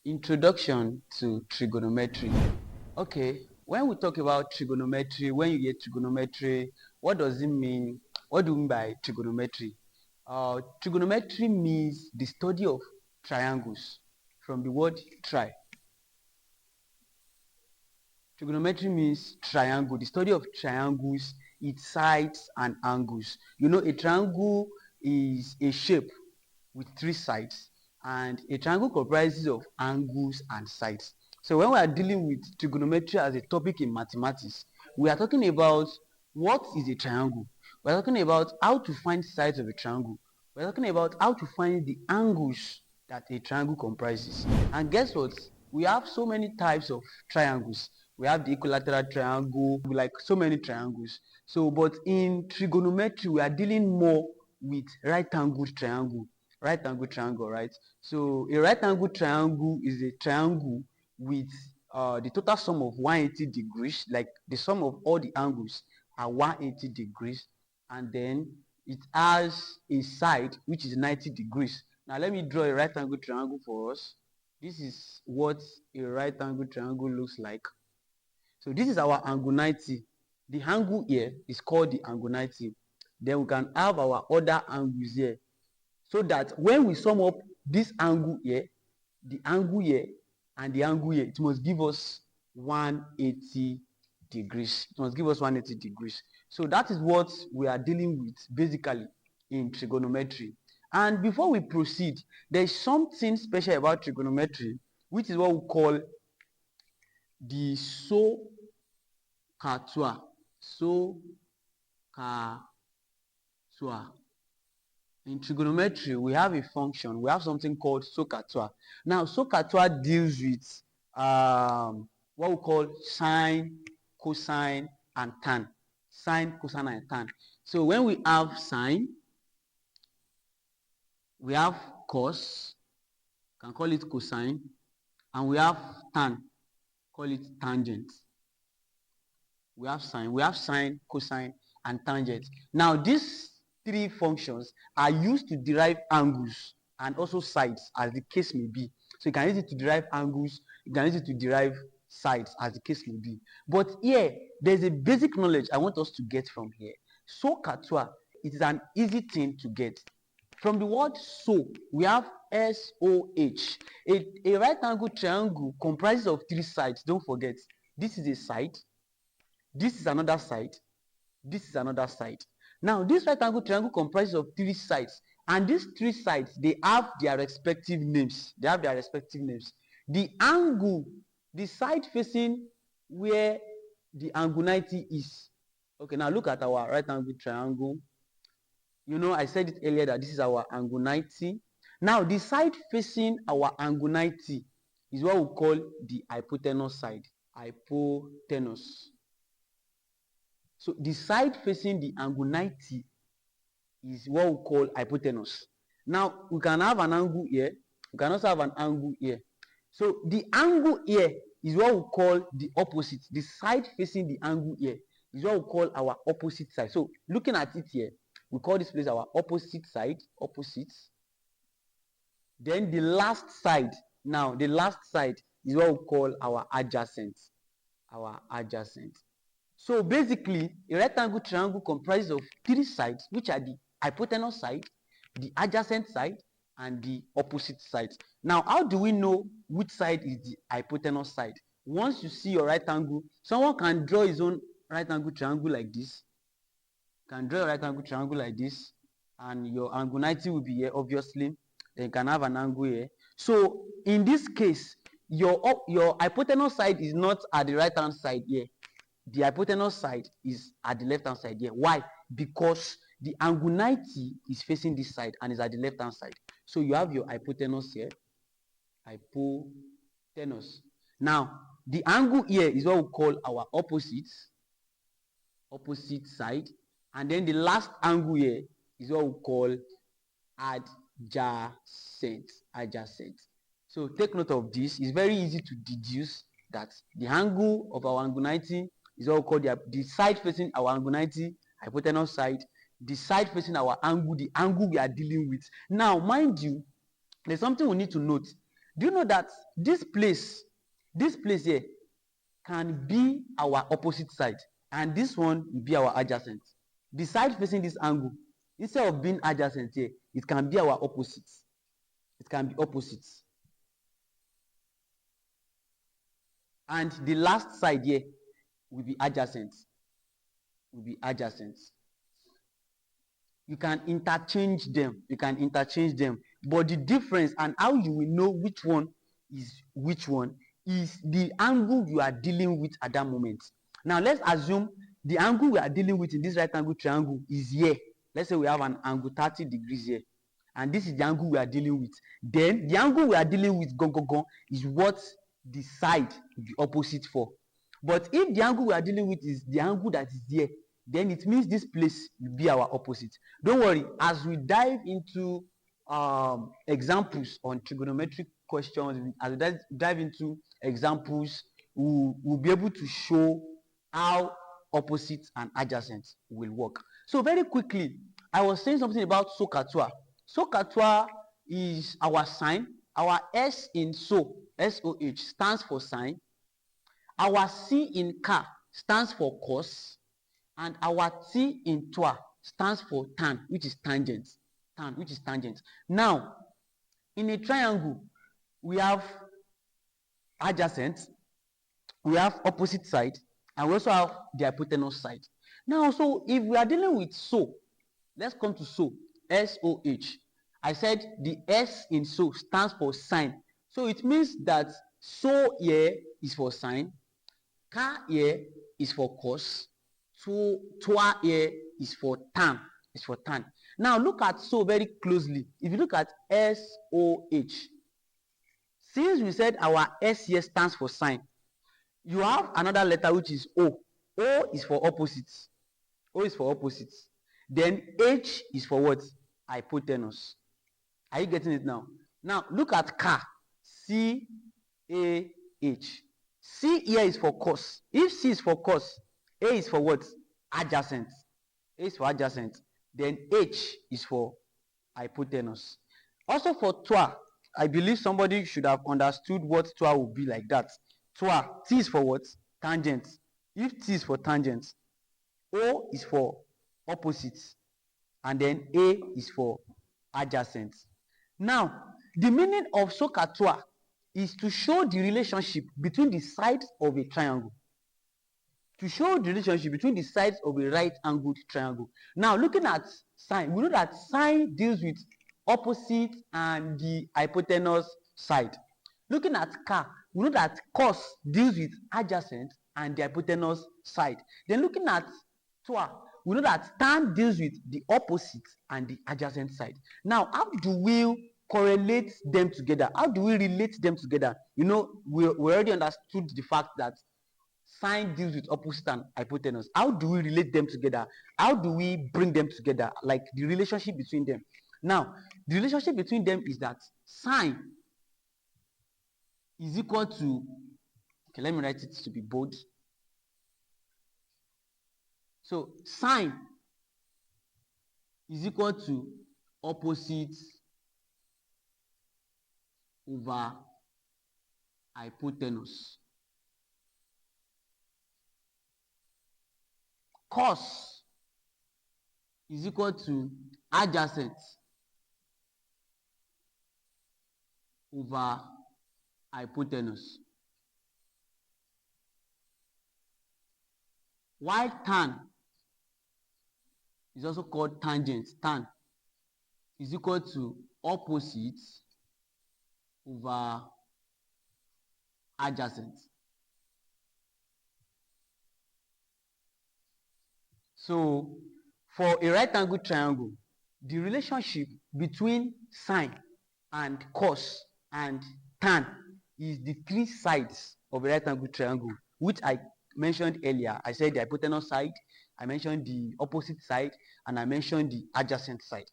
Introduction to trigonometry. Okay, when we talk about trigonometry, when you hear trigonometry, what does it mean? What do you mean by trigonometry? Trigonometry means the study of triangles, from the word tri. Trigonometry means triangle, the study of triangles, its sides and angles. You know, a triangle is a shape with three sides, and a triangle comprises of angles and sides. So when we are dealing with trigonometry as a topic in mathematics, we are talking about what is a triangle. We are talking about how to find sides of a triangle. We are talking about how to find the angles that a triangle comprises. And guess what? We have so many types of triangles. We have the equilateral triangle, like so many triangles. So, but in trigonometry, we are dealing more with right angle triangle. Right angle triangle, right? So a right angle triangle is a triangle with the total sum of 180 degrees, like the sum of all the angles are 180 degrees, and then it has a side which is 90 degrees. Now let me draw a right angle triangle for us. This is what a right angle triangle looks like. So this is our angle 90. The angle here is called the angle 90. Then we can have our other angles here, so that when we sum up this angle here, the angle here, and the angle here, it must give us 180 degrees. It must give us 180 degrees. So that is what we are dealing with basically in trigonometry. And before we proceed, there is something special about trigonometry, which is what we call the SOHCAHTOA. SOHCAHTOA. In trigonometry, we have a function. We have something called SOHCAHTOA. Now, SOHCAHTOA deals with what we call sine, cosine, and tan. Sine, cosine, and tan. So when we have sine, we have cos, can call it cosine, and we have tan, call it tangent. We have sine, cosine, and tangent. Now, these three functions are used to derive angles and also sides, as the case may be. So you can use it to derive angles, you can use it to derive sides, as the case may be. But here, there's a basic knowledge I want us to get from here. SOHCAHTOA, it is an easy thing to get. From the word so, we have SOH. A right angle triangle comprises of three sides. Don't forget, this is a side, this is another side, this is another side. Now, this right angle triangle comprises of three sides, and these three sides, they have their respective names. They have their respective names. The angle, the side facing where the angle 90 is. Okay, now look at our right angle triangle. You know, I said it earlier that this is our angle 90. Now, the side facing our angle 90 is what we call the hypotenuse side. Hypotenuse. So the side facing the angle 90 is what we call hypotenuse. Now, we can have an angle here. We can also have an angle here. So the angle here is what we call the opposite. The side facing the angle here is what we call our opposite side. So looking at it here, we call this place our opposite side, opposites. Then the last side, now the last side is what we call our adjacent. Our adjacent. So basically, a right angle triangle comprises of three sides, which are the hypotenuse side, the adjacent side, and the opposite side. Now, how do we know which side is the hypotenuse side? Once you see your right angle, someone can draw his own right angle triangle like this. Can draw a right angle triangle like this, and your angle 90 will be here, obviously. Then you can have an angle here. So in this case, your hypotenuse side is not at the right hand side here. The hypotenuse side is at the left hand side here. Why? Because the angle 90 is facing this side and is at the left hand side. So you have your hypotenuse here. Hypotenuse. Now, the angle here is what we call our opposite side. And then the last angle here is what we call adjacent. So take note of this. It's very easy to deduce that the angle of our angle 90 is what we call the side facing our angle 90, hypotenuse side. The side facing our angle, the angle we are dealing with. Now, mind you, there's something we need to note. Do you know that this place here can be our opposite side, and this one will be our adjacent? The side facing this angle, instead of being adjacent here, it can be our opposite. It can be opposite. And the last side here will be adjacent. You can interchange them. But the difference and how you will know which one is the angle you are dealing with at that moment. Now let's assume the angle we are dealing with in this right angle triangle is here. Let's say we have an angle 30 degrees here, and this is the angle we are dealing with. Then the angle we are dealing with is what the side will be opposite for. But if the angle we are dealing with is the angle that is here, then it means this place will be our opposite. Don't worry, as we dive into examples on trigonometric questions, as we dive into examples, we'll be able to show how opposite and adjacent will work. So very quickly, I was saying something about SOHCAHTOA. SOHCAHTOA is our sign. Our S in SOH stands for sine. Our C in CA stands for cos. And our T in TOA stands for tan, which is tangent. Now, in a triangle, we have adjacent, we have opposite side, and we also have the hypotenuse side. Now, so if we are dealing with SO, let's come to SO, S-O-H. I said the S in SO stands for sine. So it means that SO here is for sine, CA here is for cos, TOA here is for tan. Now look at SO very closely. If you look at SOH, since we said our S here stands for sine, you have another letter which is O. O is for opposites. Then H is for what? Hypotenuse. Are you getting it now? Now look at CA. C-A-H. C here is for cos. If C is for cos, A is for what? Adjacent. Then H is for hypotenuse. Also for TOA, I believe somebody should have understood what TOA will be like that. TOA, T is for what? Tangent. If T is for tangent, O is for opposite, and then A is for adjacent. Now, the meaning of SOHCAHTOA is to show the relationship between the sides of a triangle. To show the relationship between the sides of a right-angled triangle. Now, looking at sine, we know that sine deals with opposite and the hypotenuse side. Looking at CA, we know that cos deals with adjacent and the hypotenuse side. Then looking at TOA, we know that tan deals with the opposite and the adjacent side. Now, how do we correlate them together? How do we relate them together? You know, we already understood the fact that sine deals with opposite and hypotenuse. How do we relate them together? How do we bring them together? Like the relationship between them. Now, the relationship between them is that sine is equal to, okay, let me write it to be bold. So, sine is equal to opposite over hypotenuse. Cos is equal to adjacent over hypotenuse. While tan is also called tangent. Tan is equal to opposite over adjacent. So, for a right angle triangle, the relationship between sine and cos and tan is the three sides of a right angle triangle, which I mentioned earlier. I said the hypotenuse side, I mentioned the opposite side, and I mentioned the adjacent side.